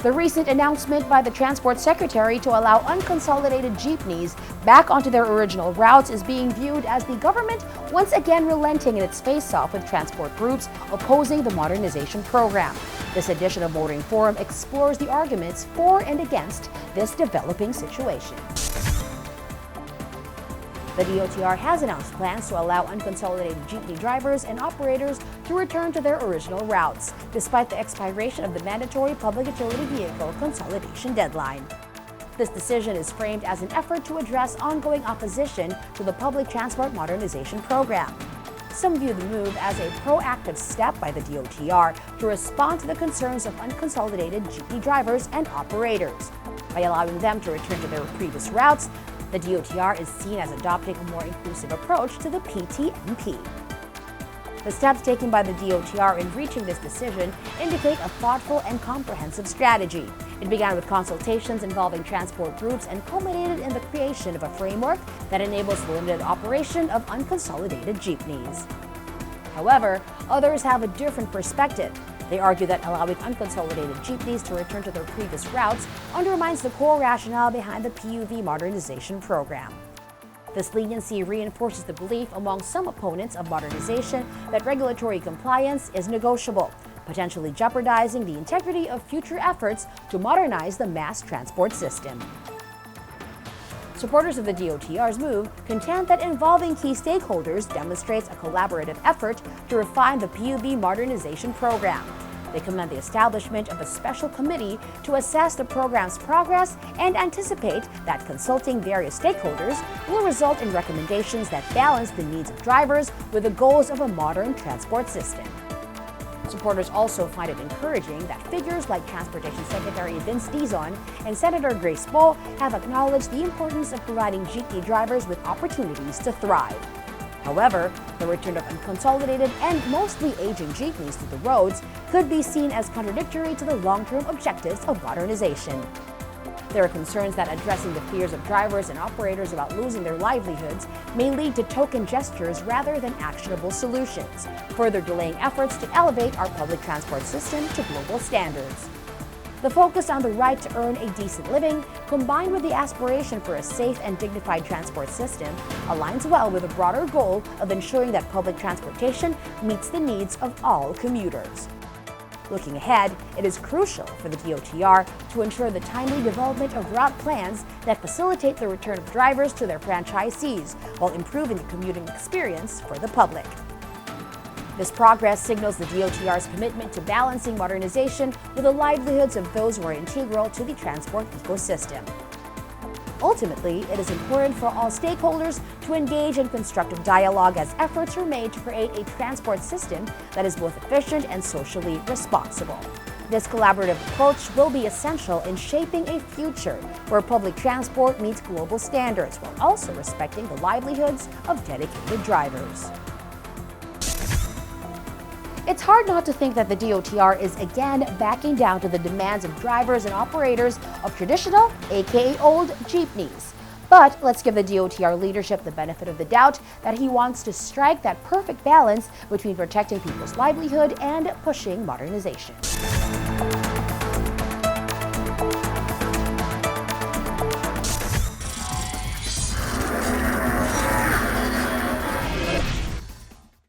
The recent announcement by the Transport Secretary to allow unconsolidated jeepneys back onto their original routes is being viewed as the government once again relenting in its face-off with transport groups opposing the modernization program. This edition of Motoring Forum explores the arguments for and against this developing situation. The DOTr has announced plans to allow unconsolidated jeepney drivers and operators to return to their original routes, despite the expiration of the mandatory public utility vehicle consolidation deadline. This decision is framed as an effort to address ongoing opposition to the public transport modernization program. Some view the move as a proactive step by the DOTr to respond to the concerns of unconsolidated jeepney drivers and operators. By allowing them to return to their previous routes, the DOTr is seen as adopting a more inclusive approach to the PTMP. The steps taken by the DOTr in reaching this decision indicate a thoughtful and comprehensive strategy. It began with consultations involving transport groups and culminated in the creation of a framework that enables the limited operation of unconsolidated jeepneys. However, others have a different perspective. They argue that allowing unconsolidated jeepneys to return to their previous routes undermines the core rationale behind the PUV modernization program. This leniency reinforces the belief among some opponents of modernization that regulatory compliance is negotiable, potentially jeopardizing the integrity of future efforts to modernize the mass transport system. Supporters of the DOTr's move contend that involving key stakeholders demonstrates a collaborative effort to refine the PUV modernization program. They commend the establishment of a special committee to assess the program's progress and anticipate that consulting various stakeholders will result in recommendations that balance the needs of drivers with the goals of a modern transport system. Supporters also find it encouraging that figures like Transportation Secretary Vince Dizon and Senator Grace Poe have acknowledged the importance of providing jeepney drivers with opportunities to thrive. However, the return of unconsolidated and mostly aging jeepneys to the roads could be seen as contradictory to the long-term objectives of modernization. There are concerns that addressing the fears of drivers and operators about losing their livelihoods may lead to token gestures rather than actionable solutions, further delaying efforts to elevate our public transport system to global standards. The focus on the right to earn a decent living, combined with the aspiration for a safe and dignified transport system, aligns well with the broader goal of ensuring that public transportation meets the needs of all commuters. Looking ahead, it is crucial for the DOTr to ensure the timely development of route plans that facilitate the return of drivers to their franchisees while improving the commuting experience for the public. This progress signals the DOTr's commitment to balancing modernization with the livelihoods of those who are integral to the transport ecosystem. Ultimately, it is important for all stakeholders to engage in constructive dialogue as efforts are made to create a transport system that is both efficient and socially responsible. This collaborative approach will be essential in shaping a future where public transport meets global standards while also respecting the livelihoods of dedicated drivers. It's hard not to think that the DOTr is again backing down to the demands of drivers and operators of traditional, aka old, jeepneys. But let's give the DOTr leadership the benefit of the doubt that he wants to strike that perfect balance between protecting people's livelihood and pushing modernization.